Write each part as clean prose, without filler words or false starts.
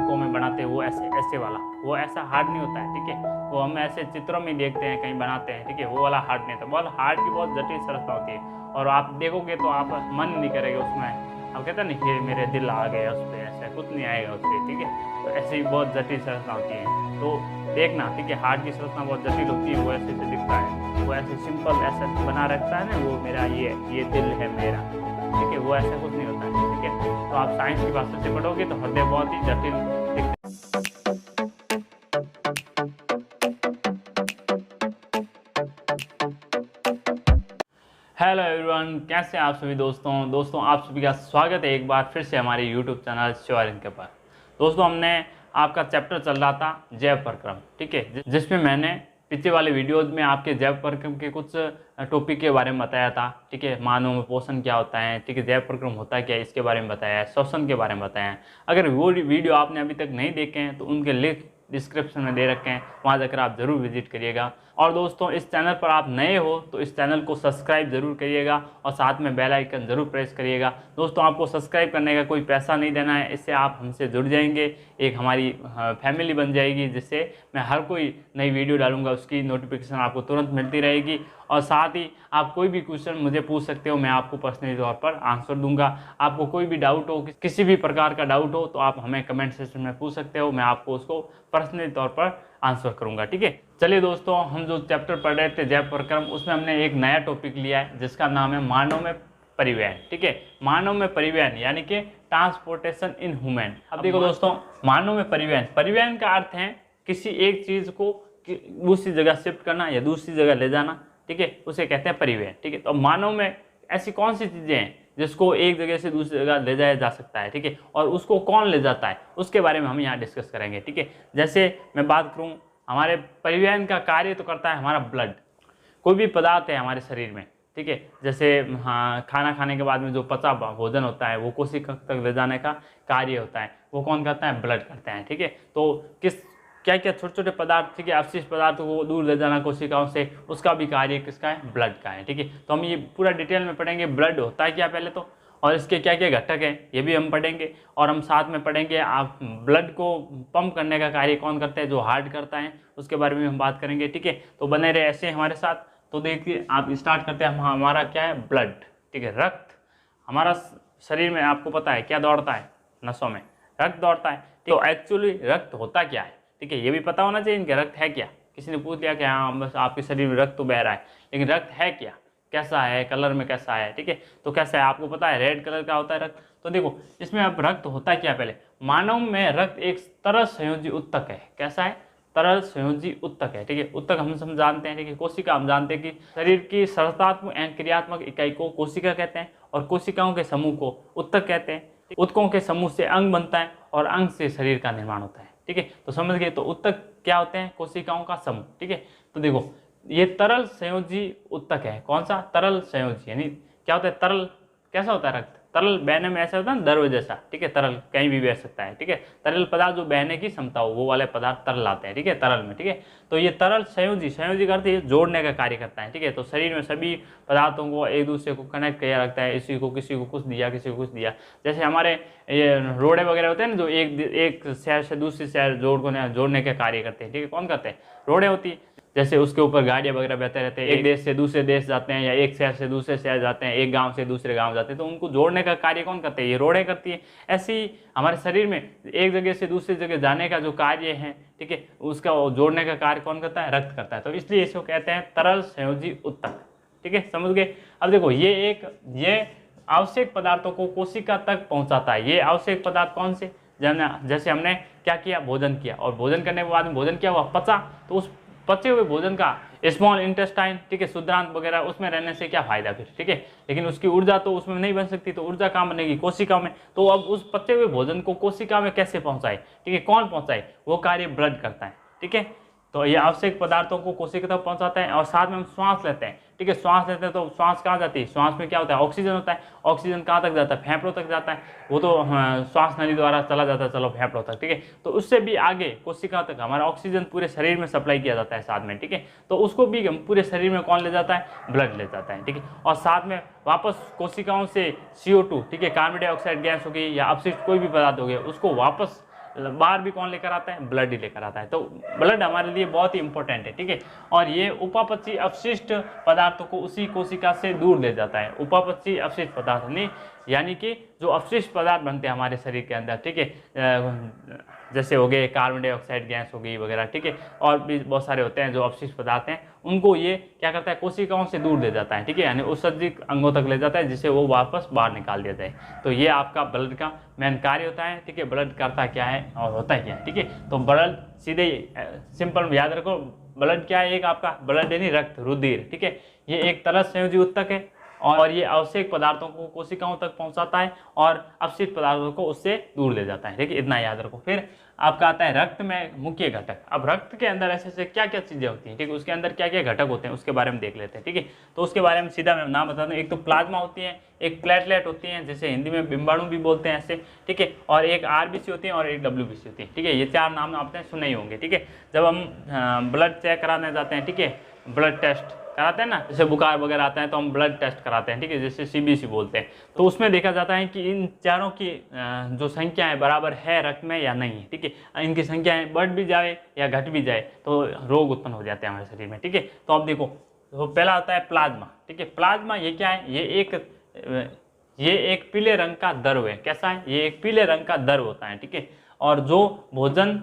को में बनाते हैं वो ऐसे ऐसे वाला, वो ऐसा हार्ड नहीं होता है, ठीक है। वो हम ऐसे चित्रों में देखते हैं, कहीं बनाते हैं, ठीक है, वो वाला हार्ड नहीं होता। बहुत हार्ड की बहुत जटिल संरचना होती है, और आप देखोगे तो आप मन नहीं करेगा उसमें, आप कहते हैं ना ये मेरे दिल आ गया उस पर, ऐसा कुछ नहीं आएगा उस पर, ठीक है। तो ऐसे ही बहुत जटिल संरचना होती है, तो देखना, ठीक है। हार्ट की संरचना बहुत जटिल होती है, वो ऐसे से दिखता है, वो ऐसे सिंपल ऐसा बना रखता है ना, वो मेरा ये दिल है मेरा, ठीक है, वो ऐसा कुछ नहीं होता है, ठीक है। तो आप साइंस की भाषा से पढ़ोगे तो हृदय बहुत ही जटिल दिखता है। हेलो एवरीवन, कैसे हैं आप सभी दोस्तों आप सभी का स्वागत है एक बार फिर से हमारे यूट्यूब चैनल शिवारिन के पर। दोस्तों, हमने आपका चैप्टर चल रहा था जैव प्रक्रम, ठीक है, जिसमें मैंने पिछले वाले वीडियोज में आपके जैव प्रक्रम के कुछ टॉपिक के बारे में बताया था, ठीक है। मानव में पोषण क्या होता है, ठीक है, जैव प्रक्रम होता है क्या, इसके बारे में बताया है, श्वसन के बारे में बताया है। अगर वो वीडियो आपने अभी तक नहीं देखे हैं तो उनके लिंक डिस्क्रिप्शन में दे रखे हैं, वहाँ जाकर आप ज़रूर विजिट करिएगा। और दोस्तों, इस चैनल पर आप नए हो तो इस चैनल को सब्सक्राइब ज़रूर करिएगा और साथ में बेल आइकन ज़रूर प्रेस करिएगा। दोस्तों, आपको सब्सक्राइब करने का कोई पैसा नहीं देना है, इससे आप हमसे जुड़ जाएंगे, एक हमारी फैमिली बन जाएगी, जिससे मैं हर कोई नई वीडियो डालूंगा उसकी नोटिफिकेशन आपको तुरंत मिलती रहेगी। और साथ ही आप कोई भी क्वेश्चन मुझे पूछ सकते हो, मैं आपको पर्सनली तौर पर आंसर दूंगा। आपको कोई भी डाउट हो, किसी भी प्रकार का डाउट हो, तो आप हमें कमेंट सेक्शन में पूछ सकते हो, मैं आपको उसको पर्सनली तौर पर आंसर करूंगा, ठीक है। चलिए दोस्तों, हम जो चैप्टर पढ़ रहे थे जैव प्रक्रम, उसमें हमने एक नया टॉपिक लिया है जिसका नाम है मानव में परिवहन, ठीक है। मानव में परिवहन यानी कि ट्रांसपोर्टेशन इन ह्यूमन। अब देखो दोस्तों, मानव में परिवहन का अर्थ है किसी एक चीज को दूसरी जगह शिफ्ट करना या दूसरी जगह ले जाना, ठीक है, उसे कहते हैं परिवहन, ठीक है। तो मानव में ऐसी कौन सी चीजें हैं जिसको एक जगह से दूसरी जगह ले जाया जा सकता है, ठीक है, और उसको कौन ले जाता है, उसके बारे में हम यहाँ डिस्कस करेंगे, ठीक है। जैसे मैं बात करूँ, हमारे परिवहन का कार्य तो करता है हमारा ब्लड। कोई भी पदार्थ है हमारे शरीर में, ठीक है, जैसे खाना खाने के बाद में जो पचा भोजन होता है वो कोशिका तक ले जाने का कार्य होता है, वो कौन करता है, ब्लड करता है, ठीक है। तो क्या क्या छोटे छोटे पदार्थ, ठीक है, अवशिष्ट पदार्थों को दूर ले जाना कोशिकाओं से, उसका भी कार्य किसका है, ब्लड का है, ठीक है। तो हम ये पूरा डिटेल में पढ़ेंगे, ब्लड होता है क्या पहले तो, और इसके क्या क्या घटक हैं ये भी हम पढ़ेंगे। और हम साथ में पढ़ेंगे आप ब्लड को पंप करने का कार्य कौन करता है, जो हार्ट करता है, उसके बारे में हम बात करेंगे, ठीक है। तो बने रहे ऐसे हमारे साथ। तो देखिए, आप स्टार्ट करते हैं, हमारा क्या है, ब्लड, ठीक है, रक्त। हमारा शरीर में आपको पता है क्या दौड़ता है, नसों में रक्त दौड़ता है। तो एक्चुअली रक्त होता क्या है, ठीक है, ये भी पता होना चाहिए इनके रक्त है क्या। किसी ने पूछ लिया कि हाँ बस आपके शरीर में रक्त तो बह रहा है, लेकिन रक्त है क्या, कैसा है, कलर में कैसा है, ठीक है। तो कैसा है आपको पता है, रेड कलर का होता है रक्त। तो देखो, इसमें अब रक्त होता क्या, पहले मानव में रक्त एक तरल संयोजी उत्तक है। कैसा है, तरल संयोजी उत्तक है, ठीक है। उत्तक हम जानते हैं, ठीक है। कोशिका हम जानते हैं कि शरीर की संरचनात्मक एवं क्रियात्मक इकाई को कोशिका कहते हैं, और कोशिकाओं के समूह को उत्तक कहते हैं। उत्तकों के समूह से अंग बनता है और अंग से शरीर का निर्माण होता है, ठीक है। तो समझ गए, तो उत्तक क्या होते हैं, कोशिकाओं का समूह, ठीक है। तो देखो, ये तरल संयोजी उत्तक है। कौन सा, तरल संयोजी, यानी क्या होता है, तरल कैसा होता है, रक्त तरल बहने में ऐसा होता है ना, द्रव जैसा, ठीक है, तरल कहीं भी बह सकता है, ठीक है। तरल पदार्थ जो बहने की क्षमता हो वो वाले पदार्थ तरल आते हैं, ठीक है, तरल में, ठीक है। तो ये तरल संयोजी करते हैं, जोड़ने का कार्य करता है, ठीक है। तो शरीर में सभी पदार्थों को एक दूसरे को कनेक्ट किया रखता है, किसी को कुछ दिया, किसी को कुछ दिया। जैसे हमारे ये रोडे वगैरह होते हैं ना, जो एक शहर से दूसरे शहर जोड़ने का कार्य करते हैं, ठीक है। कौन करते हैं, रोडे होती है। जैसे उसके ऊपर गाड़ियाँ वगैरह बहते रहते हैं, एक देश से दूसरे देश जाते हैं, या एक शहर से दूसरे शहर जाते हैं, एक गांव से दूसरे गांव जाते हैं, तो उनको जोड़ने का कार्य कौन करते हैं, ये रोडें करती है। ऐसे ही हमारे शरीर में एक जगह से दूसरी जगह जाने का जो कार्य है, ठीक है, उसका जोड़ने का कार्य कौन करता है, रक्त करता है। तो इसलिए इसको कहते हैं तरल संयोजी उत्तक, ठीक है, समझ गए। अब देखो, ये आवश्यक पदार्थों को कोशिका तक पहुँचाता है। ये आवश्यक पदार्थ कौन से, जैसे हमने क्या किया, भोजन किया, और भोजन करने के बाद में भोजन क्या हुआ, पचा। तो उस पचे हुए भोजन का स्मॉल इंटेस्टाइन, ठीक है, शुद्धांत वगैरह, उसमें रहने से क्या फायदा फिर, ठीक है। लेकिन उसकी ऊर्जा तो उसमें नहीं बन सकती, तो ऊर्जा कहाँ बनेगी, कोशिका में। तो अब उस पचे हुए भोजन को कोशिका में कैसे पहुंचाए, ठीक है, कौन पहुंचाए, वो कार्य ब्लड करता है, ठीक है। तो ये आवश्यक पदार्थों को कोशिका तक पहुंचाता है। और साथ में हम श्वास लेते हैं, ठीक है, श्वास लेते हैं, तो श्वास कहाँ जाती है, श्वास में क्या होता है, ऑक्सीजन होता है। ऑक्सीजन कहाँ तक जाता है, फेफड़ों तक जाता है, वो तो श्वास नली द्वारा चला जाता है, चलो फेफड़ों तक, ठीक है। तो उससे भी आगे कोशिका तक हमारा ऑक्सीजन पूरे शरीर में सप्लाई किया जाता है साथ में, ठीक है। तो उसको भी हम पूरे शरीर में कौन ले जाता है, ब्लड ले जाता है, ठीक है। और साथ में वापस कोशिकाओं से CO2, ठीक है, कार्बन डाइऑक्साइड गैस हो गई या अपशिष्ट कोई भी पदार्थ हो गया, उसको वापस बाहर भी कौन लेकर आता है, ब्लड ही लेकर आता है। तो ब्लड हमारे लिए बहुत ही इंपॉर्टेंट है, ठीक है। और ये उपापचयी अपशिष्ट पदार्थों को उसी कोशिका से दूर ले जाता है। उपापचयी अपशिष्ट पदार्थ नहीं, यानी कि जो अपशिष्ट पदार्थ बनते हैं हमारे शरीर के अंदर, ठीक है, जैसे हो गए कार्बन डाइऑक्साइड गैस हो गई वगैरह, ठीक है, और भी बहुत सारे होते हैं जो अपशिष्ट पदार्थ हैं, उनको ये क्या करता है, कोशिकाओं से दूर ले जाता है, ठीक है, यानी उत्सर्जित अंगों तक ले जाता है, जिसे वो वापस बाहर निकाल दिया जाए। तो ये आपका ब्लड का मेन कार्य होता है, ठीक है। ब्लड करता क्या है और होता क्या है, ठीक है। तो ब्लड सीधे सिंपल याद रखो, ब्लड क्या है, एक आपका ब्लड यानी रक्त, रुधिर, ठीक है। ये एक तरल संयोजी उत्तक है और ये आवश्यक पदार्थों को कोशिकाओं तक पहुंचाता है और अपशिष्ट पदार्थों को उससे दूर ले जाता है, ठीक है, इतना याद रखो। फिर आपका आता है रक्त में मुख्य घटक। अब रक्त के अंदर ऐसे ऐसे क्या क्या चीजें होती हैं, ठीक है, उसके अंदर क्या क्या घटक होते हैं उसके बारे में देख लेते हैं, ठीक है। तो उसके बारे में सीधा मैं नाम बताता हूँ। एक तो प्लाज्मा होती है, एक प्लेटलेट होती है, जैसे हिंदी में बिंबाणु भी बोलते हैं ऐसे, ठीक है, और एक आरबीसी होती है और एक डब्ल्यूबीसी होती है, ठीक है। ये चार नाम आपने सुने ही होंगे, ठीक है। जब हम ब्लड चेक कराने जाते हैं, ठीक है, ब्लड टेस्ट कराते हैं ना, जैसे बुखार वगैरह आता है तो हम ब्लड टेस्ट कराते हैं, ठीक है, जैसे सीबीसी बोलते हैं। तो उसमें देखा जाता है कि इन चारों की जो संख्या है बराबर है रक्त में या नहीं है, ठीक है। इनकी संख्याएं बढ़ भी जाए या घट भी जाए तो रोग उत्पन्न हो जाते हैं हमारे शरीर में, ठीक है। तो अब देखो, तो पहला आता है प्लाज्मा, ठीक है। प्लाज्मा ये क्या है, ये एक पीले रंग का द्रव है। कैसा है, ये एक पीले रंग का द्रव होता है, ठीक है। और जो भोजन,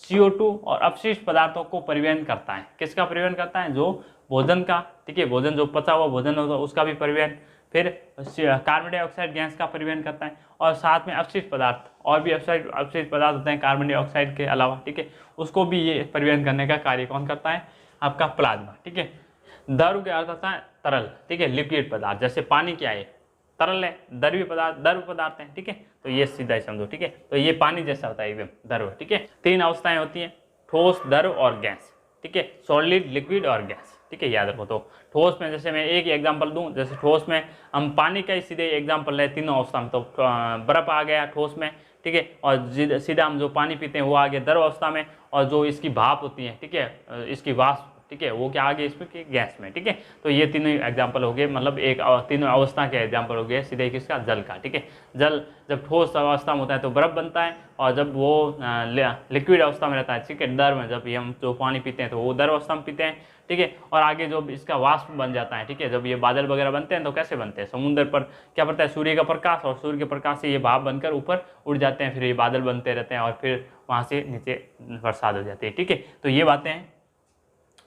CO2 और अपशिष्ट पदार्थों को परिवहन करता है। किसका परिवहन करता है, जो भोजन का, ठीक है, भोजन जो पचा हुआ भोजन होता है उसका भी परिवहन, फिर कार्बन डाइऑक्साइड गैस का परिवहन करता है, और साथ में अपशिष्ट पदार्थ, और भी अपशिष्ट पदार्थ होते हैं कार्बन डाइऑक्साइड के अलावा, ठीक है, उसको भी ये परिवहन करने का कार्य कौन करता है, आपका प्लाज्मा, ठीक है। द्रव के अर्थ होता है तरल, ठीक है, लिक्विड पदार्थ, जैसे पानी क्या है, तरल है, द्रव पदार्थ है, ठीक है। तो ये सीधा ही समझो, ठीक है। तो ये पानी जैसा होता है एकदम, द्रव, ठीक है। तीन अवस्थाएं होती हैं, ठोस, द्रव और गैस, ठीक है, सॉलिड, लिक्विड और गैस, ठीक है, याद रखो। तो ठोस में जैसे मैं एक एग्जांपल दूं, जैसे ठोस में हम पानी का ही सीधे एग्जांपल ले, तीनों अवस्था में, तो बर्फ आ गया ठोस में, ठीक है, और सीधा हम जो पानी पीते हैं वो आ गया द्रव अवस्था में, और जो इसकी भाप होती है, ठीक है, इसकी वाष्प, ठीक है, वो क्या आ गया इसमें कि गैस में, ठीक है। तो ये तीनों एग्जांपल हो गए, मतलब एक तीनों अवस्था के एग्जांपल हो गए सीधे किसका, जल का, ठीक है। जल जब ठोस अवस्था में होता है तो बर्फ बनता है, और जब वो लिक्विड अवस्था में रहता है, ठीक है, द्रव में, जब हम जो पानी पीते हैं तो वो द्रव अवस्था में पीते हैं, ठीक है। और आगे जो इसका वाष्प बन जाता है, ठीक है, जब ये बादल वगैरह बनते हैं तो कैसे बनते हैं, समुद्र पर क्या पड़ता है, सूर्य का प्रकाश, और सूर्य के प्रकाश से ये भाप बनकर ऊपर उड़ जाते हैं, फिर ये बादल बनते रहते हैं, और फिर वहाँ से नीचे बरसात हो जाती है, ठीक है। तो ये बातें हैं।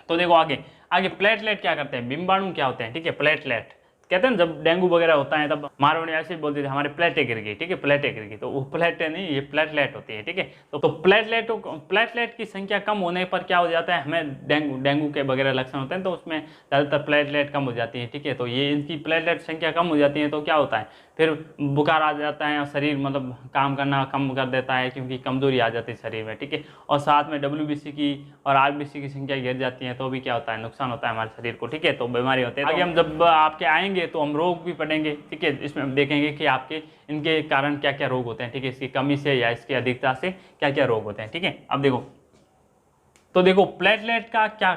तो देखो आगे प्लेटलेट क्या करते हैं, बिंबाणु क्या होते हैं, ठीक है। प्लेटलेट कहते हैं जब डेंगू वगैरह होता है तब मारवाड़ी ऐसे बोलते थे हमारे प्लेटें गिर गई, ठीक है, प्लेटें गिर गई, तो वो प्लेटें नहीं, ये प्लेटलेट होती है, ठीक है। तो प्लेटलेट की संख्या कम होने पर क्या हो जाता है, हमें डेंगू के वगैरह लक्षण होते हैं तो उसमें ज़्यादातर प्लेटलेट कम हो जाती है, ठीक है। तो ये इनकी प्लेटलेट संख्या कम हो जाती है तो क्या होता है, फिर बुखार आ जाता है और शरीर मतलब काम करना कम कर देता है, क्योंकि कमजोरी आ जाती है शरीर में, ठीक है। और साथ में WBC की और RBC की संख्या गिर जाती है तो भी क्या होता है, नुकसान होता है हमारे शरीर को, ठीक है। तो बीमारी होती है। आगे हम जब आपके आएंगे तो हम रोग भी पढ़ेंगे, ठीक है। इसमें हम देखेंगे कि आपके इनके कारण क्या क्या रोग होते हैं, ठीक है, इसकी कमी से या इसकी अधिकता से क्या क्या रोग होते हैं, ठीक है। अब देखो प्लेटलेट का क्या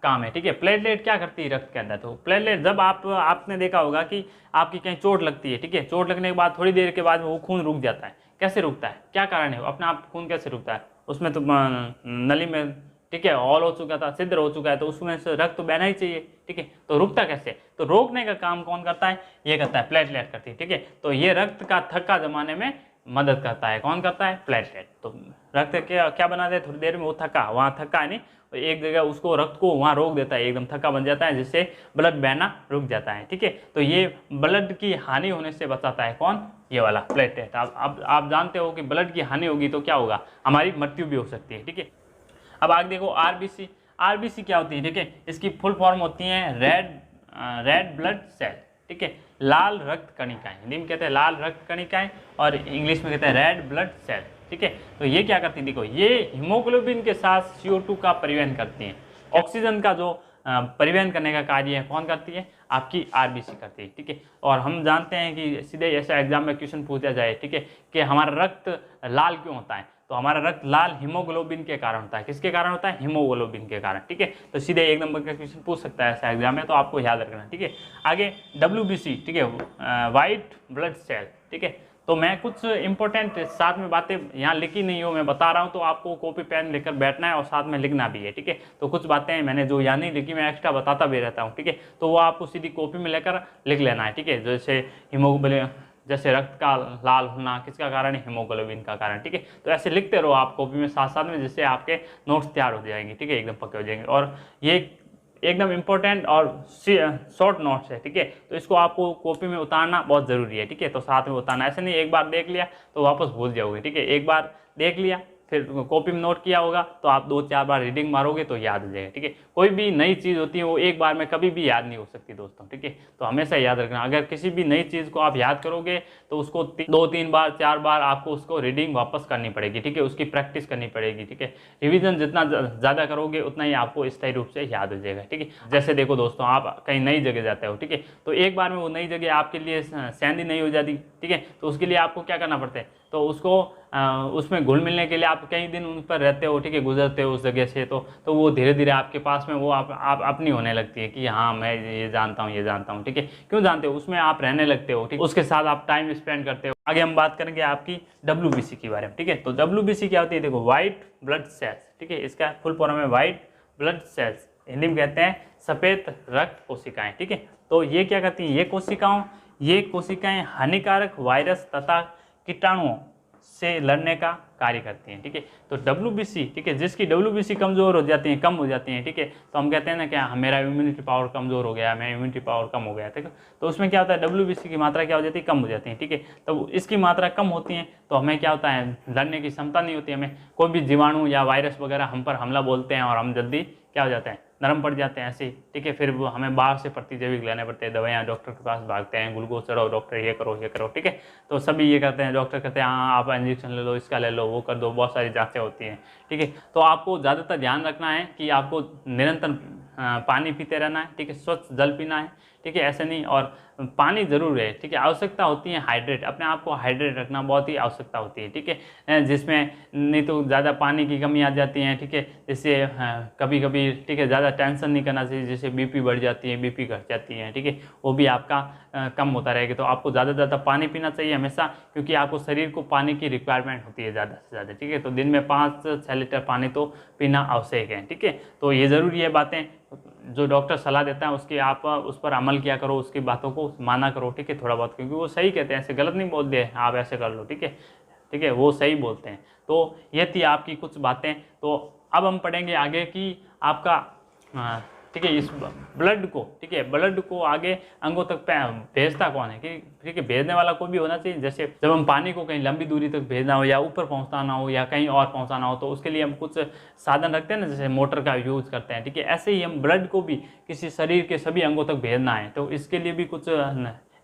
काम है, ठीक है। प्लेटलेट क्या करती है रक्त के अंदर, तो प्लेटलेट जब आपने देखा होगा कि आपकी कहीं चोट लगती है, ठीक है, चोट लगने के बाद थोड़ी देर के बाद वो खून रुक जाता है। कैसे रुकता है, क्या कारण है, अपने आप खून कैसे रुकता है, उसमें तो नली में, ठीक है, हॉल हो चुका था, छिद्र हो चुका है, तो उसमें से रक्त तो बहना ही चाहिए, ठीक है। तो रुकता कैसे, तो रोकने का काम कौन करता है, ये करता है प्लेटलेट करती है, ठीक है। तो ये रक्त का थक्का जमाने में मदद करता है, कौन करता है, प्लेटलेट। तो रक्त क्या बना दे, थोड़ी देर में वो थक्का, वहाँ थक्का है नहीं, एक जगह उसको रक्त को वहाँ रोक देता है, एकदम थक्का बन जाता है, जिससे ब्लड बहना रुक जाता है, ठीक है। तो ये ब्लड की हानि होने से बचाता है, कौन, ये वाला प्लेटलेट। अब आप जानते हो कि ब्लड की हानि होगी तो क्या होगा, हमारी मृत्यु भी हो सकती है, ठीक है। अब आगे देखो RBC क्या होती है, ठीक है, इसकी फुल फॉर्म होती है रेड ब्लड सेल, ठीक है, लाल रक्त कणिकाएं, हिंदी में कहते हैं लाल रक्त कणिकाएं और इंग्लिश में कहते हैं रेड ब्लड सेल, ठीक है। तो ये क्या करती है, देखो ये हीमोग्लोबिन के साथ CO2 का परिवहन करती हैं, ऑक्सीजन का जो परिवहन करने का कार्य है कौन करती है, आपकी RBC करती है, ठीक है। और हम जानते हैं कि सीधे ऐसा एग्जाम में क्वेश्चन पूछा जाए, ठीक है, कि हमारा रक्त लाल क्यों होता है, तो हमारा रक्त लाल हीमोग्लोबिन के कारण होता है। किसके कारण होता है, हीमोग्लोबिन के कारण, ठीक है। तो सीधे एक नंबर का क्वेश्चन पूछ सकता है ऐसा एग्जाम में, तो आपको याद रखना, ठीक है। आगे WBC, ठीक है, वाइट ब्लड सेल, ठीक है। तो मैं कुछ इंपॉर्टेंट साथ में बातें यहाँ लिखी नहीं हो, मैं बता रहा हूँ, तो आपको कॉपी पेन लेकर बैठना है और साथ में लिखना भी है, ठीक है। तो कुछ बातें मैंने जो यहाँ नहीं लिखी मैं एक्स्ट्रा बताता भी रहता हूँ, ठीक है। तो वो आपको सीधी कॉपी में लेकर लिख लेना है, ठीक है। जैसे हीमोग्लोबिन, जैसे रक्त का लाल होना किसका कारण है, हीमोग्लोबिन का कारण, ठीक है। तो ऐसे लिखते रहो आप कॉपी में साथ साथ में, जिससे आपके नोट्स तैयार हो जाएंगे, ठीक है, एकदम पक्के हो जाएंगे। और ये एकदम इंपॉर्टेंट और शॉर्ट नोट्स है, ठीक है। तो इसको आपको कॉपी में उतारना बहुत ज़रूरी है, ठीक है। तो साथ में उतारना, ऐसे नहीं एक बार देख लिया तो वापस भूल जाओगे, ठीक है। एक बार देख लिया फिर कॉपी में नोट किया होगा तो आप 2-4 बार रीडिंग मारोगे तो याद हो जाएगा, ठीक है। कोई भी नई चीज़ होती है वो एक बार में कभी भी याद नहीं हो सकती दोस्तों, ठीक है। तो हमेशा याद रखना, अगर किसी भी नई चीज़ को आप याद करोगे तो उसको 2-3 बार 4 बार आपको उसको रीडिंग वापस करनी पड़ेगी, ठीक है, उसकी प्रैक्टिस करनी पड़ेगी, ठीक है। रिविजन जितना ज़्यादा करोगे उतना ही आपको स्थायी रूप से याद हो जाएगा, ठीक है। जैसे देखो दोस्तों, आप कहीं नई जगह जाते हो, ठीक है, तो एक बार में वो नई जगह आपके लिए सैंडी नहीं हो जाती, ठीक है। तो उसके लिए आपको क्या करना पड़ता है, तो उसको उसमें घुल मिलने के लिए आप कई दिन उन पर रहते हो, ठीक है, गुजरते हो उस जगह से, तो वो धीरे धीरे आपके पास में वो आप अपनी होने लगती है कि हाँ मैं ये जानता हूँ, ये जानता हूँ, ठीक है। क्यों जानते हो, उसमें आप रहने लगते हो, ठीक, उसके साथ आप टाइम स्पेंड करते हो। आगे हम बात करेंगे आपकी WBC के बारे में, ठीक है। तो WBC क्या होती है, देखो, वाइट ब्लड सेल्स, ठीक है, इसका फुल फॉर्म है वाइट ब्लड सेल्स, हिंदी में कहते हैं सफ़ेद रक्त कोशिकाएं, ठीक है। तो ये क्या करती हैं, ये कोशिकाएं हानिकारक वायरस तथा कीटाणुओं से लड़ने का कार्य करती हैं, ठीक है। तो WBC, ठीक है, जिसकी WBC कमज़ोर हो जाती है, कम हो जाती है, ठीक है, तो हम कहते हैं ना क्या मेरा इम्यूनिटी पावर कमज़ोर हो गया, मेरा इम्यूनिटी पावर कम हो गया, ठीक है। तो उसमें क्या होता है, WBC की मात्रा क्या हो जाती है, कम हो जाती है, ठीक है। तो इसकी मात्रा कम होती है तो हमें क्या होता है, लड़ने की क्षमता नहीं होती, हमें कोई भी जीवाणु या वायरस वगैरह हम पर हमला बोलते हैं और हम जल्दी क्या हो जाते हैं, नरम पड़ जाते हैं ऐसे ही, ठीक है। फिर वो हमें बाहर से प्रतिजैविक लेने पड़ते हैं, दवाइयाँ, डॉक्टर के पास भागते हैं, ग्लूकोज चढ़ाओ डॉक्टर, ये करो, ठीक है। तो सभी ये करते हैं, डॉक्टर कहते हैं हाँ आप इंजेक्शन ले लो, इसका ले लो, वो कर दो, बहुत सारी जांचें होती हैं, ठीक है। तो आपको ज़्यादातर ध्यान रखना है कि आपको निरंतर पानी पीते रहना है, ठीक है, स्वच्छ जल पीना है, ठीक है, ऐसे नहीं, और पानी जरूर है, ठीक है। आवश्यकता होती है हाइड्रेट, अपने आप को हाइड्रेट रखना बहुत ही आवश्यकता होती है, ठीक है, जिसमें नहीं तो ज़्यादा पानी की कमी आ जाती है, ठीक है। जिससे कभी कभी, ठीक है, ज़्यादा टेंशन नहीं करना चाहिए, जैसे BP बढ़ जाती है, BP घट जाती है, ठीक है, वो भी आपका कम होता रहेगा। तो आपको ज़्यादा से ज़्यादा पानी पीना चाहिए हमेशा, क्योंकि आपको शरीर को पानी की रिक्वायरमेंट होती है ज़्यादा से ज़्यादा, ठीक है। तो दिन में 5 से 6 लीटर पानी तो पीना आवश्यक है, ठीक है। तो ये ज़रूरी है बातें, जो डॉक्टर सलाह देता है उसकी आप उस पर अमल किया करो, उसकी बातों को माना करो, ठीक है, थोड़ा बहुत, क्योंकि वो सही कहते हैं, ऐसे गलत नहीं बोलते हैं आप ऐसे कर लो, ठीक है, ठीक है, वो सही बोलते हैं। तो ये थी आपकी कुछ बातें। तो अब हम पढ़ेंगे आगे कि आपका ठीक है, इस ब्लड को, ठीक है, ब्लड को आगे अंगों तक भेजता कौन है, कि ठीक है, भेजने वाला कोई भी होना चाहिए। जैसे जब हम पानी को कहीं लंबी दूरी तक भेजना हो या ऊपर पहुंचाना हो या कहीं और पहुंचाना हो, तो उसके लिए हम कुछ साधन रखते हैं ना, जैसे मोटर का यूज़ करते हैं, ठीक है। ऐसे ही हम ब्लड को भी किसी शरीर के सभी अंगों तक भेजना है, तो इसके लिए भी कुछ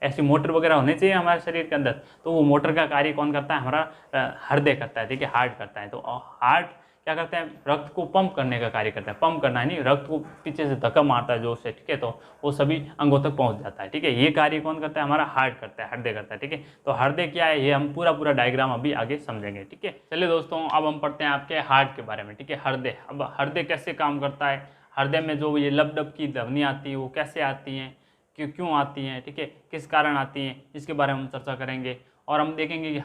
ऐसी मोटर वगैरह होने चाहिए हमारे शरीर के अंदर। तो वो मोटर का कार्य कौन करता है, हमारा हृदय करता है, ठीक है, हार्ट करता है। तो हार्ट क्या करते हैं, रक्त को पंप करने का कार्य करता है, पंप करना है नहीं, रक्त को पीछे से धक्का मारता है जोर से, ठीक है, तो वो सभी अंगों तक पहुंच जाता है, ठीक है। ये कार्य कौन करता है, हमारा हार्ट करता है, हृदय करता है, ठीक है। तो हृदय क्या है, ये हम पूरा डायग्राम अभी आगे समझेंगे, ठीक है। चलिए दोस्तों, अब हम पढ़ते हैं आपके हार्ट के बारे में, ठीक है। हृदय, अब हृदय कैसे काम करता है, हृदय में जो ये लब की ध्वनि आती है वो कैसे आती हैं, क्यों आती हैं, ठीक है, किस कारण आती हैं, इसके बारे में हम चर्चा करेंगे। और हम देखेंगे कि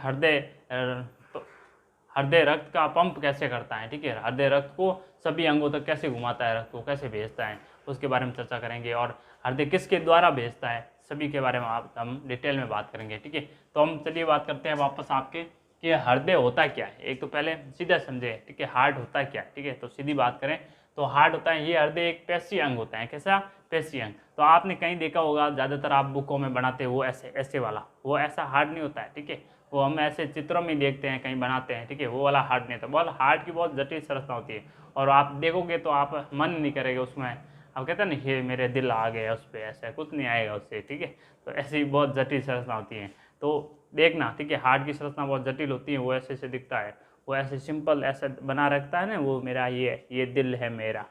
हृदय रक्त का पंप कैसे करता है, ठीक है, हृदय रक्त को सभी अंगों तक कैसे घुमाता है, रक्त को कैसे भेजता है, उसके बारे में चर्चा करेंगे। और हृदय किसके द्वारा भेजता है, सभी के बारे में हम डिटेल में बात करेंगे, ठीक है। तो हम चलिए बात करते हैं वापस आपके कि हृदय होता क्या है। एक तो पहले सीधा समझे, ठीक है, हार्ट होता क्या है, ठीक है। तो सीधी बात करें तो हार्ट होता है, ये हृदय एक पेशीय अंग होता है। कैसा पेशीय अंग, तो आपने कहीं देखा होगा, ज़्यादातर आप बुकों में बनाते हो वो ऐसे वाला, वो ऐसा हार्ट नहीं होता है, ठीक है, वो हम ऐसे चित्रों में देखते हैं, कहीं बनाते हैं, ठीक है, वो वाला हार्ट नहीं होता। बहुत हार्ट की बहुत जटिल संरचना होती है, और आप देखोगे तो आप मन नहीं करेगा उसमें, आप कहते हैं ना ये मेरे दिल आ गया उस पर, ऐसा कुछ नहीं आएगा उससे, ठीक है। तो ऐसी बहुत जटिल संरचना होती है, तो देखना, ठीक है, हार्ट की संरचना बहुत जटिल होती है, वो ऐसे दिखता है, वो ऐसे सिंपल ऐसा बना रखता है ना, वो मेरा ये दिल है मेरा,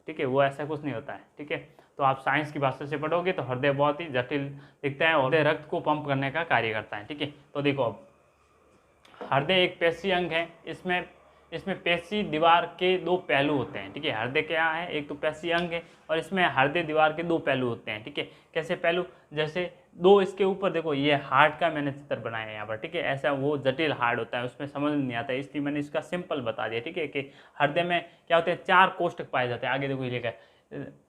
ठीक है, वो ऐसा कुछ नहीं होता है, ठीक है। तो आप साइंस की भाषा से पढ़ोगे तो हृदय बहुत ही जटिल दिखता है और हृदय रक्त को पंप करने का कार्य करता है, ठीक है। तो देखो, अब हृदय एक पेशीय अंग है, इसमें इसमें पेशी दीवार के दो पहलू होते हैं, ठीक है। हृदय क्या है, एक तो पेशी अंग है और इसमें हृदय दीवार के दो पहलू होते हैं, ठीक है। कैसे पहलू, जैसे दो इसके ऊपर देखो, ये हार्ट का मैंने चित्र बनाया है यहाँ पर, ठीक है। ऐसा वो जटिल हार्ट होता है, उसमें समझ नहीं आता, इसलिए मैंने इसका सिंपल बता दिया, ठीक है। कि हृदय में क्या होते हैं, 4 कोष्ठक पाए जाते हैं। आगे देखो ये लिखा है,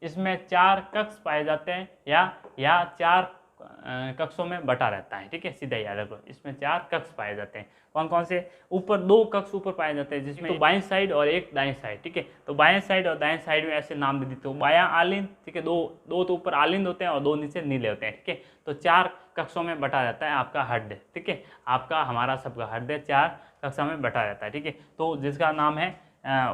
इसमें 4 कक्ष पाए जाते हैं या 4 कक्षों में बटा रहता है, ठीक है। सीधा याद रखो, इसमें 4 कक्ष पाए जाते हैं। कौन कौन से, ऊपर 2 कक्ष ऊपर पाए जाते हैं, जिसमें तो बाएं साइड और एक दाएं साइड, ठीक है। तो बाएं साइड और दाएं साइड में ऐसे नाम दे देते हो, बायां आलिंद, ठीक है। दो तो ऊपर आलिंद होते हैं और 2 नीचे नीले होते हैं, ठीक है। तो 4 कक्षों में बटा रहता है आपका हृदय, ठीक है। आपका हमारा सबका हृदय 4 कक्षा में बटा रहता है, ठीक है। तो जिसका नाम है,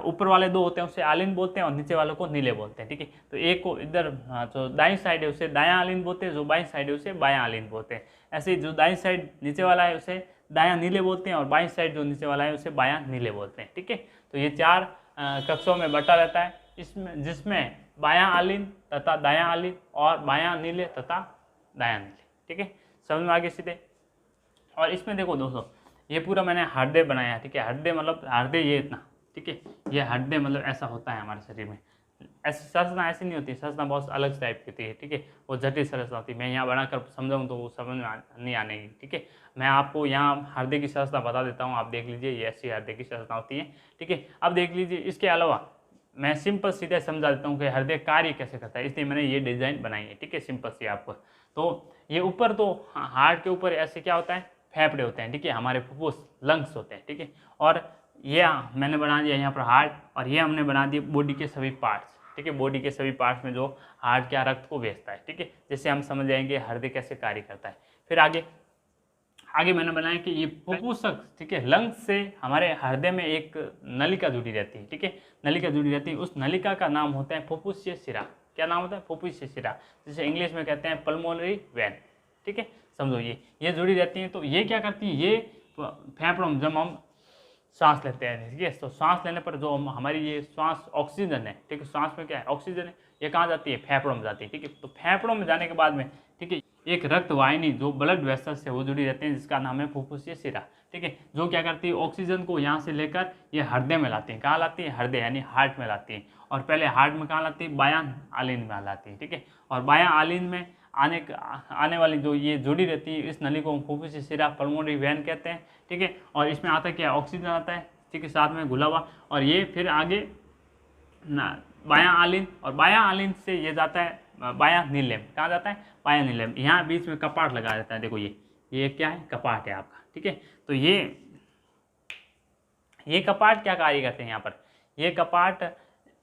ऊपर वाले 2 होते हैं उसे आलिंद बोलते हैं और नीचे वालों को नीले बोलते हैं, ठीक है। तो एक को इधर जो दाईं साइड है उसे दायां आलिंद बोलते हैं, जो बाईं साइड है उसे बायां आलिंद बोलते हैं। ऐसे ही जो दाईं साइड नीचे वाला है उसे दायां नीले बोलते हैं और बाईं साइड जो नीचे वाला है उसे बायां नीले बोलते हैं, ठीक है। तो ये 4 कक्षों में बटा रहता है, इसमें जिसमें बायां आलिंद तथा दायां आलिंद और बायां नीले तथा दायां नीले, ठीक है। समझ में आगे सीधे। और इसमें देखो दोस्तों, ये पूरा मैंने हृदय बनाया, ठीक है। हृदय मतलब हृदय ये इतना, ठीक है। ये हृदय मतलब ऐसा होता है हमारे शरीर में। ऐसी संरचना ऐसी नहीं होती, संरचना बहुत अलग टाइप की होती है, ठीक है। वो जटिल संरचना होती है, मैं यहाँ बनाकर समझाऊँ तो वो समझ में नहीं आने की, ठीक है। मैं आपको यहाँ हृदय की संरचना बता देता हूँ, आप देख लीजिए, ये ऐसी हृदय की संरचना होती है, ठीक है। अब देख लीजिए, इसके अलावा मैं सिंपल सीधे समझा देता हूँ कि हृदय कार्य कैसे करता है, इसलिए मैंने ये डिजाइन बनाई है, ठीक है। सिंपल सी आपको, तो ये ऊपर तो हार्ट के ऊपर ऐसे क्या होता है, फेफड़े होते हैं, ठीक है। हमारे फुफ्फुस लंग्स होते हैं, ठीक है। और ये मैंने बना दिया यहाँ पर हार्ट, और ये हमने बना दिए बॉडी के सभी पार्ट्स, ठीक है। बॉडी के सभी पार्ट्स में जो हार्ट क्या रक्त को भेजता है, ठीक है। जैसे हम समझ जाएंगे हृदय कैसे कार्य करता है। फिर आगे मैंने बनाया कि ये फुफ्फुसक, ठीक है, लंग्स से हमारे हृदय में एक नलिका जुड़ी रहती है, ठीक है। नलिका जुड़ी रहती है, उस नलिका का नाम होता है फुफ्फुसीय शिरा। क्या नाम होता है, फुफ्फुसीय शिरा, जिसे इंग्लिश में कहते हैं पल्मोनरी वेन, ठीक है। समझो, ये जुड़ी रहती है। तो ये क्या करती है, ये फेफड़ों, जब हम सांस लेते हैं, ठीक है, तो सांस लेने पर जो हमारी ये सांस ऑक्सीजन है, ठीक है, सांस में क्या है, ऑक्सीजन है, ये कहाँ जाती है, फेफड़ों में जाती है, ठीक है। तो फेफड़ों में जाने के बाद में, ठीक है, एक रक्त वाहिनी जो ब्लड वेसल से वो जुड़ी रहती है, जिसका नाम है फुफ्फुसीय शिरा, ठीक है। जो क्या करती है, ऑक्सीजन को यहाँ से लेकर ये हृदय में लाती है। कहाँ लाती है, हृदय यानी हार्ट में लाती है। और पहले हार्ट में कहाँ लाती है, बायां आलिंद में लाती है, ठीक है। और बायां आलिंद में आने वाली जो ये जुड़ी रहती है, इस नली को फुफ्फुसीय शिरा पल्मोनरी वेन कहते हैं, ठीक है। और इसमें आता है क्या, ऑक्सीजन आता है, ठीक है, साथ में घुला हुआ। और ये फिर आगे बायां आलिंद, और बायां आलिंद से ये जाता है बायां नीलम। कहाँ जाता है, बायां नीलम। यहाँ बीच में कपाट लगा रहता है, देखो ये क्या है, कपाट है आपका, ठीक है। तो ये कपाट क्या कार्य करते हैं यहाँ पर, ये कपाट,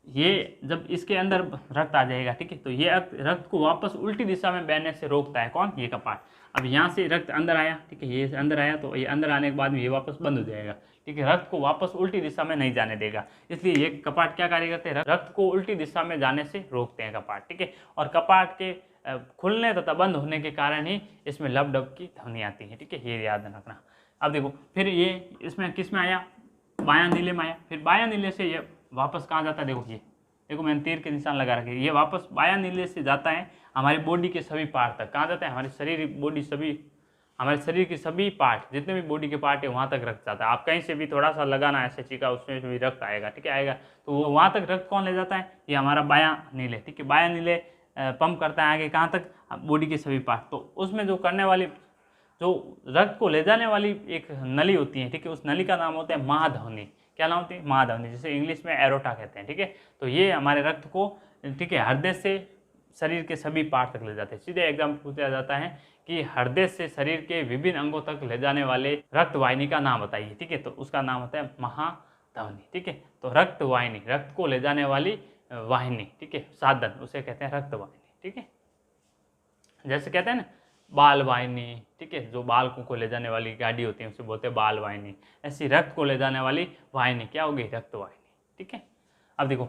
ये जब इसके अंदर रक्त आ जाएगा, ठीक है, तो ये रक्त को वापस उल्टी दिशा में बहने से रोकता है। कौन, ये कपाट। अब यहाँ से रक्त अंदर आया, ठीक है, ये अंदर आया, तो ये अंदर आने के बाद में ये वापस बंद हो जाएगा, ठीक है। रक्त को वापस उल्टी दिशा में नहीं जाने देगा, इसलिए ये कपाट क्या कार्य करते हैं, रक्त को उल्टी दिशा में जाने से रोकते हैं कपाट, ठीक है। और कपाट के खुलने तथा बंद होने के कारण ही इसमें लब डब की ध्वनि आती है, ठीक है, ये याद रखना। अब देखो, फिर ये इसमें किस में आया, बायां नीले में आया। फिर बायां नीले से ये वापस कहाँ जाता है, देखो मैंने तीर के निशान लगा रखे, ये वापस बायां नीले से जाता है हमारी बॉडी के सभी पार्ट तक। कहाँ जाता है, हमारे शरीर, बॉडी, सभी हमारे शरीर के सभी पार्ट, जितने भी बॉडी के पार्ट है वहाँ तक रक्त जाता है। आप कहीं से भी थोड़ा सा लगाना ऐसे चीका, उसमें भी रक्त आएगा, ठीक है, आएगा। तो वो वहाँ तक रक्त कौन ले जाता है, ये हमारा बायां नीले, ठीक है। बायां नीले पंप करता है आगे कहाँ तक, बॉडी के सभी पार्ट। तो उसमें जो करने वाली, जो रक्त को ले जाने वाली एक नली होती है, ठीक है, उस नली का नाम होता है महाधमनी। क्या नाम होती है, महाधमनी, जिसे इंग्लिश में एरोटा कहते हैं, ठीक है। तो ये हमारे रक्त को, ठीक है, हृदय से शरीर के सभी पार्ट तक ले जाते हैं। सीधे एग्जाम पूछा जाता है कि हृदय से शरीर के विभिन्न अंगों तक ले जाने वाले रक्त वाहिनी का नाम बताइए, ठीक है। तो उसका नाम होता है महाधमनी, ठीक है। तो रक्त वाहिनी, रक्त को ले जाने वाली वाहिनी, ठीक है, साधन, उसे कहते हैं रक्त वाहिनी, ठीक है। जैसे कहते हैं ना बाल वाहिनी, ठीक है, जो बाल को ले जाने वाली गाड़ी होती है उसे बोलते हैं बाल वाहिनी। ऐसी रक्त को ले जाने वाली वाहिनी क्या होगी, रक्त वाहिनी, ठीक है। अब देखो,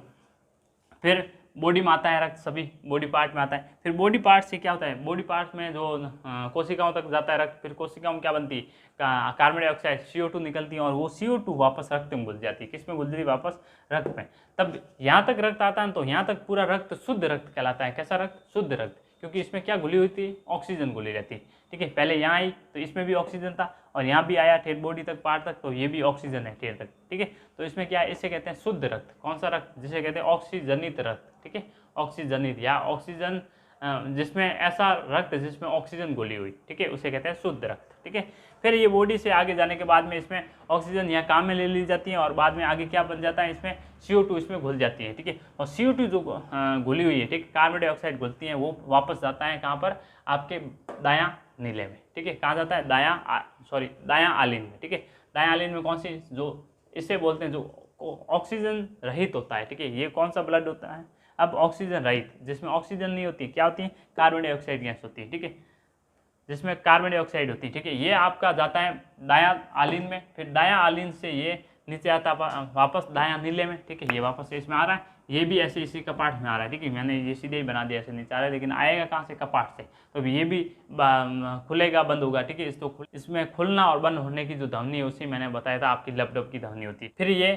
फिर बॉडी में आता है रक्त, सभी बॉडी पार्ट में आता है। फिर बॉडी पार्ट से क्या होता है, बॉडी पार्ट में जो कोशिकाओं तक जाता है रक्त, फिर कोशिकाओं में क्या बनती है, कार्बन डाइऑक्साइड CO2 निकलती है, और वो CO2 वापस रक्त में घुल जाती है। किस में घुल जाती है, वापस रक्त में। तब यहाँ तक रक्त आता है तो यहाँ तक पूरा रक्त शुद्ध रक्त कहलाता है। कैसा रक्त, शुद्ध रक्त, क्योंकि इसमें क्या घुली हुई थी, ऑक्सीजन घुली रहती, ठीक है। पहले यहाँ आई तो इसमें भी ऑक्सीजन था और यहाँ भी आया ठेठ बॉडी तक, पार्ट तक, तो ये भी ऑक्सीजन है ठेठ तक, ठीक है। तो इसमें क्या है, इसे कहते हैं शुद्ध रक्त। कौन सा रक्त, जिसे कहते हैं ऑक्सीजनित रक्त, ठीक है, ऑक्सीजनित या ऑक्सीजन जिसमें ऐसा रक्त जिसमें ऑक्सीजन घुली हुई, ठीक है, उसे कहते हैं शुद्ध रक्त, ठीक है। फिर ये बॉडी से आगे जाने के बाद में इसमें ऑक्सीजन यहाँ काम में ले ली जाती है और बाद में आगे क्या बन जाता है, इसमें CO2 इसमें घुल जाती है, ठीक है। और CO2 जो घुली हुई है, ठीक, कार्बन डाइऑक्साइड घुलती है, वो वापस जाता है कहाँ पर, आपके दायां नीले में, ठीक है। कहाँ जाता है, दायां आलिन में, ठीक है। दायां आलिन में कौन सी, जो इसे बोलते हैं जो ऑक्सीजन रहित होता है, ठीक है। ये कौन सा ब्लड होता है, अब ऑक्सीजन रहित, जिसमें ऑक्सीजन नहीं होती, क्या होती है, कार्बन डाइऑक्साइड गैस होती है, ठीक है, जिसमें कार्बन डाइऑक्साइड होती है, ठीक है। ये आपका जाता है दायां आलिन में, फिर दायां आलिन से ये नीचे आता वापस दायां नीले में, ठीक है। ये वापस इसमें आ रहा है, ये भी ऐसे इसी कपाट में आ रहा है, ठीक है। मैंने ये सीधे ही बना दिया, ऐसे नीचे आ रहा है, लेकिन आएगा कहाँ से, कपाट से, तो ये भी खुलेगा, बंद होगा, ठीक है। इसमें खुलना और बंद होने की जो ध्वनि है, उसी मैंने बताया था, आपकी लपडप की ध्वनि होती है। फिर ये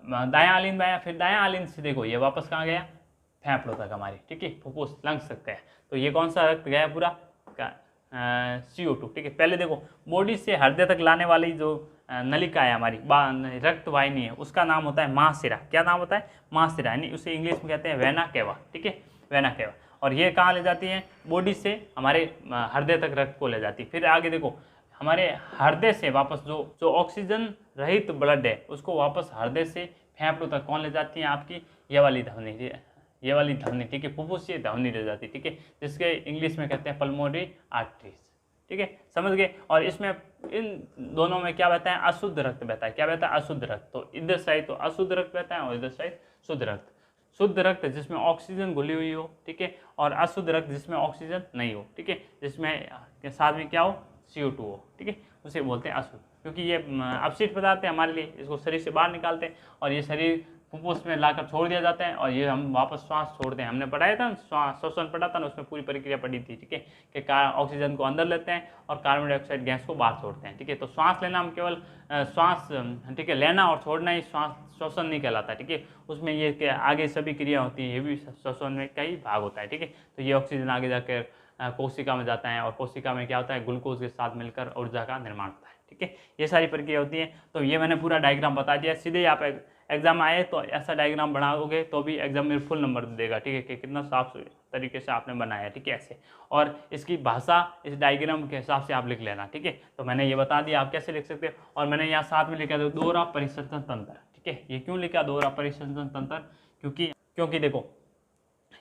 दायां आलिन में आया, फिर दायां आलिन से देखो ये वापस कहाँ गया, फेफड़ों तक हमारी, ठीक है, फुफ्फुस लंग्स तक गया। तो ये कौन सा रक्त गया पूरा, CO2, ठीक है। पहले देखो बॉडी से हृदय तक लाने वाली जो नलिका है हमारी, रक्त वाहिनी है, उसका नाम होता है महाशिरा। क्या नाम होता है, महाशिरा, यानी उसे इंग्लिश में कहते हैं वेना केवा, ठीक है, वेना केवा। और ये कहाँ ले जाती है, बॉडी से हमारे हृदय तक रक्त को ले जाती है। फिर आगे देखो हमारे हृदय से वापस जो ऑक्सीजन रहित ब्लड है, उसको वापस हृदय से फेफड़ों तक कौन ले जाती है, आपकी ये वाली ध्वनि, ठीक है, फुफ्फुसीय ध्वनि ले जाती है, ठीक है, जिसके इंग्लिश में कहते हैं पल्मोनरी आर्टरीज, ठीक है, समझ गए। और इसमें इन दोनों में क्या बहता है, अशुद्ध रक्त बहता है। क्या बहता है, अशुद्ध रक्त। तो इधर साइड तो अशुद्ध रक्त बहता है और इधर साइड शुद्ध रक्त। शुद्ध रक्त जिसमें ऑक्सीजन घुली हुई हो, ठीक है, और अशुद्ध रक्त जिसमें ऑक्सीजन नहीं हो, ठीक है, जिसमें के साथ में क्या हो, CO2 हो, ठीक है, उसे बोलते हैं अशुद्ध। क्योंकि ये अपशिष्ट पदार्थ है हमारे लिए, इसको शरीर से बाहर निकालते हैं और ये शरीर फुफ्फुस में लाकर छोड़ दिया जाता है और ये हम वापस श्वास छोड़ते हैं। हमने पढ़ाया था श्वसन पढ़ा था ना, उसमें पूरी प्रक्रिया पढ़ी थी, ठीक है, कि ऑक्सीजन को अंदर लेते हैं और कार्बन डाइऑक्साइड गैस को बाहर छोड़ते हैं, ठीक है। तो श्वास लेना हम केवल श्वास, ठीक है, लेना और छोड़ना ही श्वसन नहीं कहलाता, ठीक है। उसमें ये आगे सभी क्रिया होती है, ये भी श्वसन में कई भाग होता है, ठीक है। तो ये ऑक्सीजन आगे जाकर कोशिका में जाता है और कोशिका में क्या होता है, ग्लूकोज के साथ मिलकर ऊर्जा का निर्माण होता है, ठीक है। ये सारी प्रक्रिया होती है। तो ये मैंने पूरा डायग्राम बता दिया। सीधे आप एग्जाम आए तो ऐसा डायग्राम बनाओगे तो भी एग्जाम में फुल नंबर देगा, ठीक है, कि कितना साफ तरीके से आपने बनाया, ठीक है, ऐसे। और इसकी भाषा इस डायग्राम के हिसाब से आप लिख लेना, ठीक है। तो मैंने ये बता दिया आप कैसे लिख सकते हो। और मैंने यहाँ साथ में लिखा था दोहरा परिसंचरण तंत्र, ठीक है। ये क्यों लिखा दोहरा परिसंचरण तंत्र, क्योंकि देखो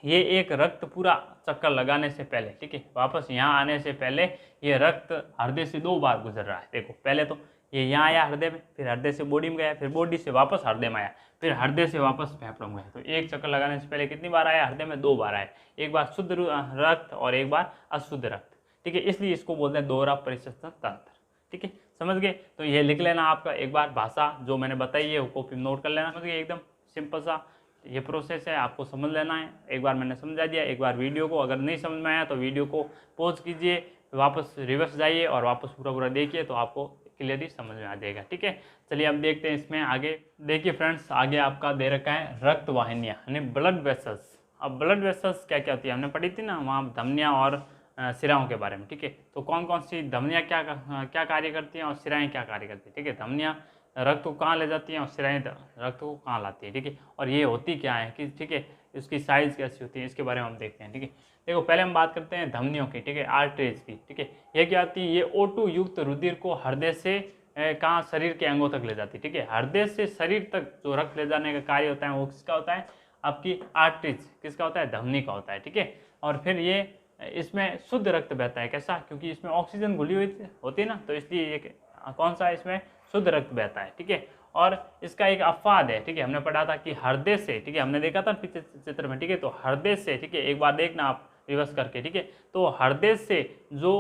ये एक रक्त पूरा चक्कर लगाने से पहले, ठीक है, वापस यहाँ आने से पहले ये रक्त हृदय से 2 बार गुजर रहा है। देखो पहले तो ये यहाँ आया हृदय में, फिर हृदय से बॉडी में गया, फिर बॉडी से वापस हृदय में आया, फिर हृदय से वापस फेफड़ों में गया। तो एक चक्कर लगाने से पहले कितनी बार आया, हृदय में 2 बार आया, एक बार शुद्ध रक्त और एक बार अशुद्ध रक्त, ठीक है। इसलिए इसको बोलते हैं दोहरा परिसंचरण तंत्र, ठीक है, समझ गए। तो ये लिख लेना आपका एक बार, भाषा जो मैंने बताई है वो कॉपी में नोट कर लेना, समझ गए। एकदम सिंपल सा ये प्रोसेस है, आपको समझ लेना है। एक बार मैंने समझा दिया, एक बार वीडियो को अगर नहीं समझ में आया तो वीडियो को पॉज कीजिए, वापस रिवर्स जाइए और वापस पूरा देखिए, तो आपको क्लियरली समझ में आ जाएगा, ठीक है। चलिए अब देखते हैं इसमें आगे। देखिए फ्रेंड्स, आगे आपका दे रखा है रक्त वाहिनियाँ यानी ब्लड वेसल्स। अब ब्लड वेसल्स क्या क्या होती है, हमने पढ़ी थी ना वहाँ धमनियाँ और सिराओं के बारे में, ठीक है। तो कौन कौन सी धमनियाँ क्या कार्य करती हैं और सिराएँ क्या कार्य करती है, ठीक है। धमनियाँ रक्त को कहाँ ले जाती हैं और सिराएँ रक्त को कहाँ लाती है, ठीक है। और ये होती क्या है कि, ठीक है, इसकी साइज़ कैसी होती है, इसके बारे में हम देखते हैं, ठीक है। देखो पहले हम बात करते हैं धमनियों की, ठीक है, आर्टरीज की, ठीक है। ये क्या होती है, ये O2 युक्त रुधिर को हृदय से कहाँ, शरीर के अंगों तक ले जाती है, ठीक है। हृदय से शरीर तक जो रक्त ले जाने का कार्य होता है वो किसका होता है, आपकी आर्टरीज, किसका होता है, धमनी का होता है, ठीक है। और फिर ये इसमें शुद्ध रक्त बहता है, कैसा, क्योंकि इसमें ऑक्सीजन घुली हुई होती है ना, तो इसलिए ये कौन सा इसमें शुद्ध रक्त बहता है, ठीक है। और इसका एक अपवाद है, ठीक है, हमने पढ़ा था कि हृदय से, ठीक है, हमने देखा था पिछले चित्र में, ठीक है। तो हृदय से, ठीक है, एक बार देखना आप रिवर्स करके, ठीक है। तो हृदय से जो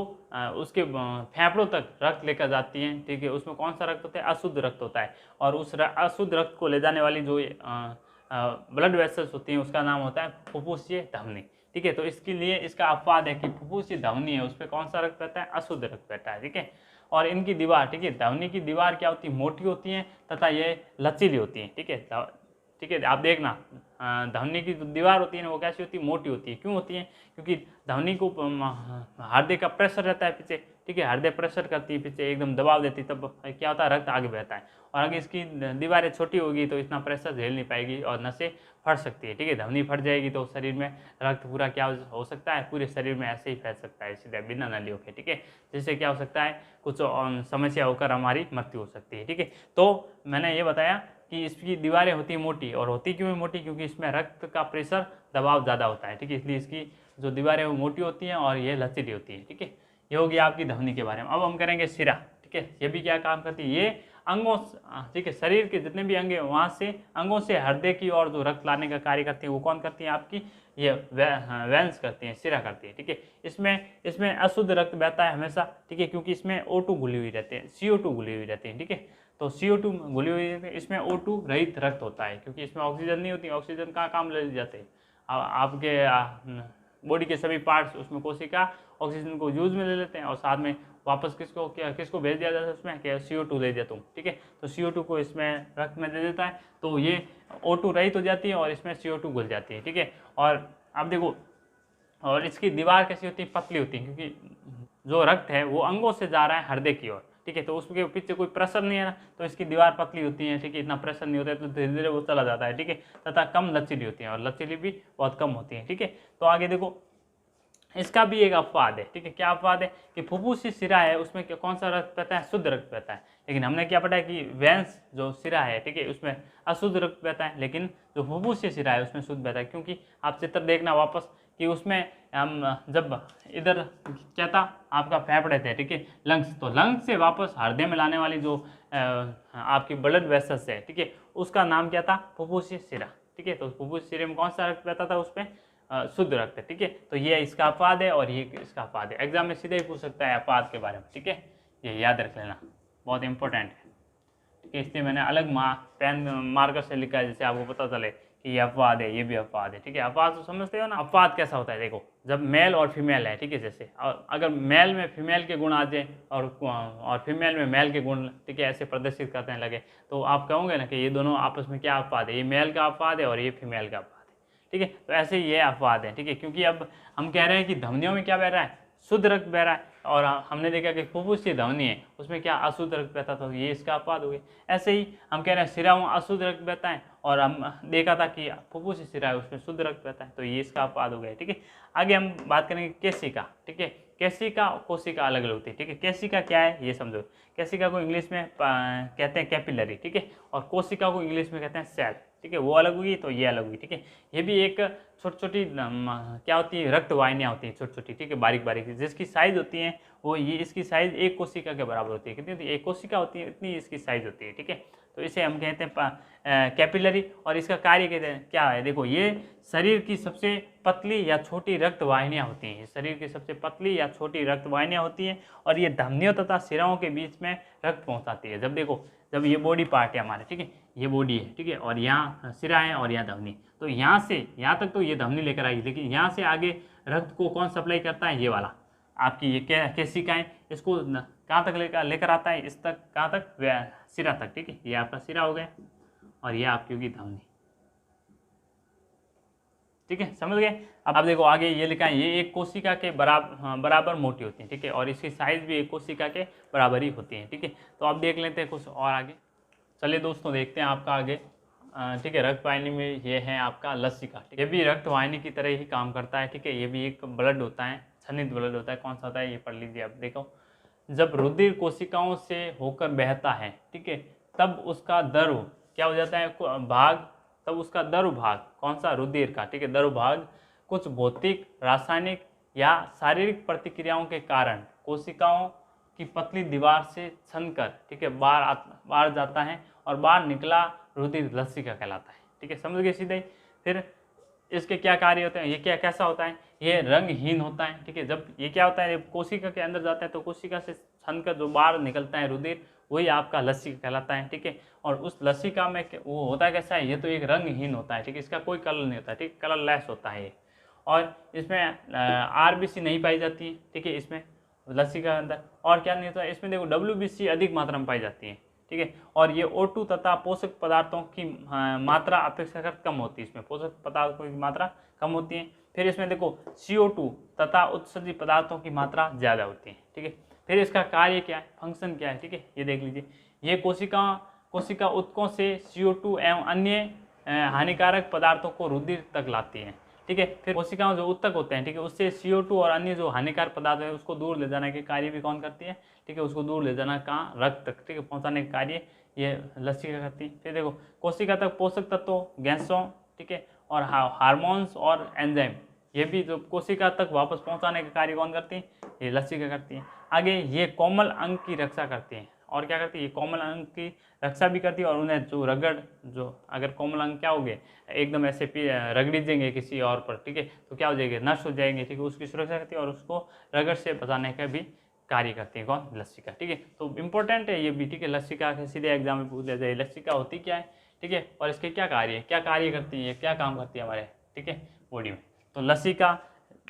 उसके फेफड़ों तक रक्त लेकर जाती हैं, ठीक है, उसमें कौन सा रक्त होता है, अशुद्ध रक्त होता है। और उस अशुद्ध रक्त को ले जाने वाली जो ब्लड वेसल्स होती हैं उसका नाम होता है फुफ्फुसीय धमनी, ठीक है। तो इसके लिए इसका अपवाद है कि फुफ्फुसीय धमनी है, उस पर कौन सा रक्त बहता है, अशुद्ध रक्त बहता है, ठीक है। और इनकी दीवार, ठीक है, धमनी की दीवार क्या होती है, मोटी होती है तथा ये लचीली होती है, ठीक है। ठीक है। आप देखना धमनी की जो दीवार होती है ना वो कैसी होती है, मोटी होती है। क्यों होती है? क्योंकि धमनी को हृदय का प्रेशर रहता है पीछे, ठीक है, हृदय प्रेशर करती है पीछे, एकदम दबाव देती है, तब क्या होता है, रक्त आगे बहता है। और अगर इसकी दीवारें छोटी होगी तो इतना प्रेशर झेल नहीं पाएगी और नसें फट सकती है, ठीक है। धमनी फट जाएगी तो शरीर में रक्त पूरा क्या हो सकता है, पूरे शरीर में ऐसे ही फैल सकता है सीधे बिना नलियों के, ठीक है। जिससे क्या हो सकता है, कुछ समस्या होकर हमारी मृत्यु हो सकती है, ठीक है। तो मैंने ये बताया कि इसकी दीवारें होती है मोटी, और होती क्यों है मोटी, क्योंकि इसमें रक्त का प्रेशर दबाव ज़्यादा होता है, ठीक है, इसलिए इसकी जो दीवारें वो मोटी होती हैं और ये लचीली होती है, ठीक है। ये होगी आपकी धमनी के बारे में। अब हम करेंगे शिरा, ठीक है। ये भी क्या काम करती है, ये अंगों, ठीक है, शरीर के जितने भी अंग हैं वहाँ से अंगों से हृदय की ओर जो रक्त लाने का कार्य करती है वो कौन करती है, आपकी ये वेंस करती हैं, शिरा करती है, ठीक है। इसमें अशुद्ध रक्त बहता है हमेशा, ठीक है, क्योंकि इसमें O2 घुली हुई रहती है, CO2 घुली हुई रहती है, ठीक है। तो CO2 घुली हुई रहती है, इसमें O2 रहित रक्त होता है, क्योंकि इसमें ऑक्सीजन नहीं होती। ऑक्सीजन कहाँ काम ले जाते हैं, आपके बॉडी के सभी पार्ट्स, उसमें कोशिका ऑक्सीजन को यूज में ले लेते हैं और साथ में वापस किसको भेज दिया जाता है, उसमें क्या CO2 ले जाता हूँ, ठीक है। तो CO2 को इसमें रक्त में दे देता है, तो ये O2 रहित हो जाती है और इसमें CO2 घुल जाती है, ठीक है। और अब देखो, और इसकी दीवार कैसी होती है, पतली होती है, क्योंकि जो रक्त है वो अंगों से जा रहा है हृदय की ओर, ठीक है। तो उसके पीछे कोई प्रेशर नहीं है ना, तो इसकी दीवार पतली होती है, ठीक है, इतना प्रेशर नहीं होता है, तो धीरे धीरे वो चला जाता है, ठीक है। तथा कम लचीली होती है, और लचीली भी बहुत कम होती है, ठीक है। तो आगे देखो, इसका भी एक अपवाद है, ठीक है। क्या अपवाद है कि फुफ्फुसी शिरा है, उसमें कौन सा रक्त बहता है, शुद्ध रक्त बहता है। लेकिन हमने क्या पढ़ा है कि वेंस जो शिरा है, ठीक है, उसमें अशुद्ध रक्त बहता है, लेकिन जो फुफ्फुसी शिरा है उसमें शुद्ध बहता है। क्योंकि आप चित्र देखना वापस कि उसमें हम जब इधर क्या था, आपका फेफड़े थे, ठीक है, लंग्स, तो लंग्स से वापस हृदय में लाने वाली जो आपकी ब्लड वेसल्स है, ठीक है, उसका नाम क्या था, फुफ्फुसी शिरा, ठीक है। तो फुफ्फुसी शिरे में कौन सा रक्त बहता था, उसमें शुद्ध रक्त है, ठीक है। तो ये इसका अपवाद है और ये इसका अपवाद है। एग्जाम में सीधे ही पूछ सकता है अपवाद के बारे में, ठीक है, ये याद रख लेना, बहुत इंपॉर्टेंट है, ठीक है। इसलिए मैंने अलग पेन मार्कर से लिखा है, जिससे आपको पता चले कि ये अपवाद है, ये भी अपवाद है, ठीक है। अपवाद तो समझते हो ना, अपवाद कैसा होता है, देखो, जब मेल और फीमेल है, ठीक है, जैसे अगर मेल में फीमेल के गुण आ जाए और फीमेल में मेल के गुण, ठीक है, ऐसे प्रदर्शित करने लगे, तो आप कहोगे ना कि ये दोनों आपस में क्या अपवाद है, ये मेल का अपवाद है और ये फीमेल का अपवाद है, ठीक है। तो ऐसे ही ये अपवाद है, ठीक है, क्योंकि अब हम कह रहे हैं कि धमनियों में क्या बह रहा है, शुद्ध रक्त बह रहा है, और हमने देखा कि फुफ्फुसी धमनी है, उसमें क्या अशुद्ध रक्त बहता था, तो ये इसका अपवाद हो गया। ऐसे ही हम कह रहे हैं शिरा में अशुद्ध रक्त बहता है, और हम देखा था कि फुफ्फुसी शिरा है, उसमें शुद्ध रक्त बहता है, तो ये इसका अपवाद हो गया, ठीक है। आगे हम बात करेंगे केशिका, ठीक है। केशिका और कोशिका अलग अलग होती है, ठीक है। केशिका क्या है ये समझो, केशिका को इंग्लिश में कहते हैं कैपिलरी, ठीक है, और कोशिका को इंग्लिश में कहते हैं सेल, ठीक है। वो अलग हुई तो ये अलग हुई, ठीक है। ये भी एक छोटी छोटी क्या होती है, रक्त वाहिनियाँ होती हैं छोटी छोटी, ठीक है, बारीक बारीक, जिसकी साइज होती है वो ये, इसकी साइज एक कोशिका के बराबर होती है। कितनी होती है, एक कोशिका होती है, इतनी इसकी साइज होती है, ठीक है। तो इसे हम कहते हैं कैपिलरी, और इसका कार्य कहते हैं क्या है, देखो, ये शरीर की सबसे पतली या छोटी रक्त वाहिनियाँ होती हैं, शरीर की सबसे पतली या छोटी रक्त वाहिनियाँ होती हैं, और ये धमनियों तथा शिराओं के बीच में रक्त पहुँचाती है। जब देखो, जब ये बॉडी पार्ट है हमारे, ठीक है, ये बॉडी है, ठीक है, और यहाँ शिरा है और यहाँ धमनी, तो यहाँ से यहाँ तक तो ये धमनी लेकर आएगी, लेकिन यहाँ से आगे रक्त को कौन सप्लाई करता है, ये वाला आपकी ये केशिकाएं, इसको कहाँ तक लेकर आता है, इस तक, कहाँ तक, शिरा तक, ठीक है। ये आपका शिरा हो गया और ये आपकी होगी धमनी, ठीक है, समझ गए। अब देखो आगे ये लिखा है, ये एक कोशिका के बराबर मोटी होती है, ठीक है, और इसकी साइज भी एक कोशिका के बराबर ही होती है, ठीक है। तो अब देख लेते हैं कुछ और आगे, चलिए दोस्तों देखते हैं आपका आगे, ठीक है। रक्त वाहिनी में ये है आपका लसिका, ये भी रक्त वाहिनी की तरह ही काम करता है, ठीक है। ये भी एक ब्लड होता है, छन्नित ब्लड होता है, कौन सा होता है ये पढ़ लीजिए। अब देखो, जब रुधिर कोशिकाओं से होकर बहता है, ठीक है, तब उसका द्रव क्या हो जाता है, भाग, तब उसका द्रव भाग, कौन सा, रुधिर का, ठीक है, द्रव भाग कुछ भौतिक, रासायनिक या शारीरिक प्रतिक्रियाओं के कारण कोशिकाओं की पतली दीवार से छनकर, ठीक है, बाहर जाता है, और बाहर निकला रुधिर लसिका कहलाता है, ठीक है, समझ गए सीधे। फिर इसके क्या कार्य होते हैं, ये क्या कैसा होता है, ये रंगहीन होता है, ठीक है। जब ये क्या होता है, जब कोशिका के अंदर जाता है तो कोशिका से छनकर जो बाहर निकलता है रुधिर, वही आपका लसिका कहलाता है, ठीक है। और उस लसिका में वो होता है कैसा है, ये तो एक रंगहीन होता है, ठीक है, इसका कोई कलर नहीं होता, ठीक, कलरलेस होता है ये, और इसमें आरबीसी नहीं पाई जाती है, ठीक है, इसमें लसिका के अंदर। और क्या नहीं होता है इसमें, देखो WBC अधिक मात्रा में पाई जाती है, ठीक है। और ये O2 तथा पोषक पदार्थों की मात्रा अपेक्षाकृत कम होती है, इसमें पोषक पदार्थों की मात्रा कम होती है। फिर इसमें देखो CO2 तथा उत्सर्जित पदार्थों की मात्रा ज़्यादा होती है, ठीक है। फिर इसका कार्य क्या है, फंक्शन क्या है, ठीक है, ये देख लीजिए। ये कोशिका ऊतकों से CO2 एवं अन्य हानिकारक पदार्थों को रुधिर तक लाती है, ठीक है। फिर कोशिकाओं जो ऊतक होते हैं, ठीक है, उससे CO2 और अन्य जो हानिकारक पदार्थ है उसको दूर ले जाने के कार्य भी कौन करती है, ठीक है, उसको दूर ले जाना कहाँ, रक्त तक, ठीक है, पहुँचाने का कार्य ये लसिका करती है। फिर देखो कोशिका तक पोषक तत्वों, गैसों, ठीक है, और हार्मोन्स और एंजाइम, ये भी जो कोशिका तक वापस पहुंचाने का कार्य कौन करती है, ये लसिका करती है। आगे ये कोमल अंग की रक्षा करती है, और क्या करती है, ये कोमल अंग की रक्षा भी करती है, और उन्हें जो अगर कोमल अंग क्या हो गए एकदम ऐसे रगड़ी देंगे किसी और पर, ठीक है, तो क्या हो जाएंगे, नष्ट हो जाएंगे, ठीक है, उसकी सुरक्षा करती है और उसको रगड़ से बचाने का भी कार्य करती है कौन, लसिका, ठीक है। तो इंपॉर्टेंट है ये भी, ठीक है, लसिका के सीधे एग्जाम में पूछ लिया जाए लसिका होती क्या है, ठीक है, और इसके क्या कार्य करती है, क्या काम करती है हमारे, ठीक है, बॉडी में। तो लसिका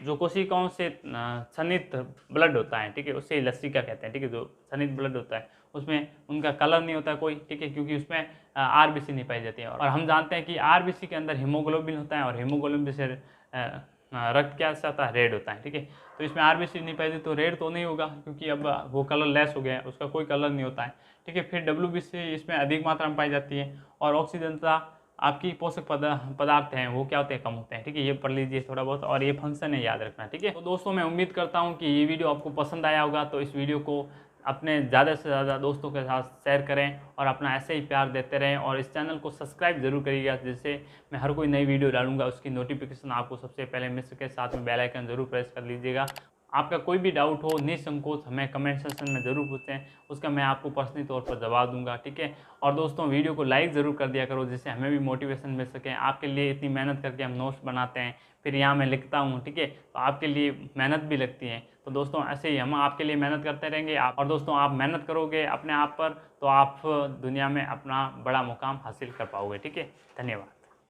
जो कोशिकाओं से सन्निहित ब्लड होता है, ठीक है, उससे लसिका कहते हैं, ठीक है, जो सन्निहित ब्लड होता है उसमें उनका कलर नहीं होता है कोई, ठीक है, क्योंकि उसमें RBC नहीं पाई जाती है। और हम जानते हैं कि RBC के अंदर हीमोग्लोबिन होता है, और हीमोग्लोबिन से रक्त क्या आता है, रेड होता है, ठीक है। तो इसमें RBC नहीं पाई जाती तो रेड तो नहीं होगा, क्योंकि अब वो कलर लेस हो गया है, उसका कोई कलर नहीं होता है, ठीक है। फिर WBC इसमें अधिक मात्रा में पाई जाती है, और ऑक्सीजन तथा आपकी पोषक पदार्थ हैं वो क्या होते हैं, कम होते हैं, ठीक है, ये पढ़ लीजिए थोड़ा बहुत, और ये फंक्शन है याद रखना, ठीक है। तो दोस्तों मैं उम्मीद करता हूँ कि ये वीडियो आपको पसंद आया होगा, तो इस वीडियो को अपने ज़्यादा से ज़्यादा दोस्तों के साथ शेयर करें और अपना ऐसे ही प्यार देते रहें, और इस चैनल को सब्सक्राइब जरूर करिएगा, जिससे मैं हर कोई नई वीडियो डालूंगा उसकी नोटिफिकेशन आपको सबसे पहले मिल सके। साथ में बेल आइकन जरूर प्रेस कर लीजिएगा। आपका कोई भी डाउट हो निसंकोच हमें कमेंट सेक्शन में ज़रूर पूछें, उसका मैं आपको पर्सनली तौर पर जवाब दूंगा, ठीक है। और दोस्तों वीडियो को लाइक ज़रूर कर दिया करो, जिससे हमें भी मोटिवेशन मिल सके। आपके लिए इतनी मेहनत करके हम नोट्स बनाते हैं, फिर यहाँ मैं लिखता हूँ, ठीक है, तो आपके लिए मेहनत भी लगती है। तो दोस्तों ऐसे ही हम आपके लिए मेहनत करते रहेंगे। और दोस्तों आप मेहनत करोगे अपने आप पर, तो आप दुनिया में अपना बड़ा मुकाम हासिल कर पाओगे, ठीक है। धन्यवाद।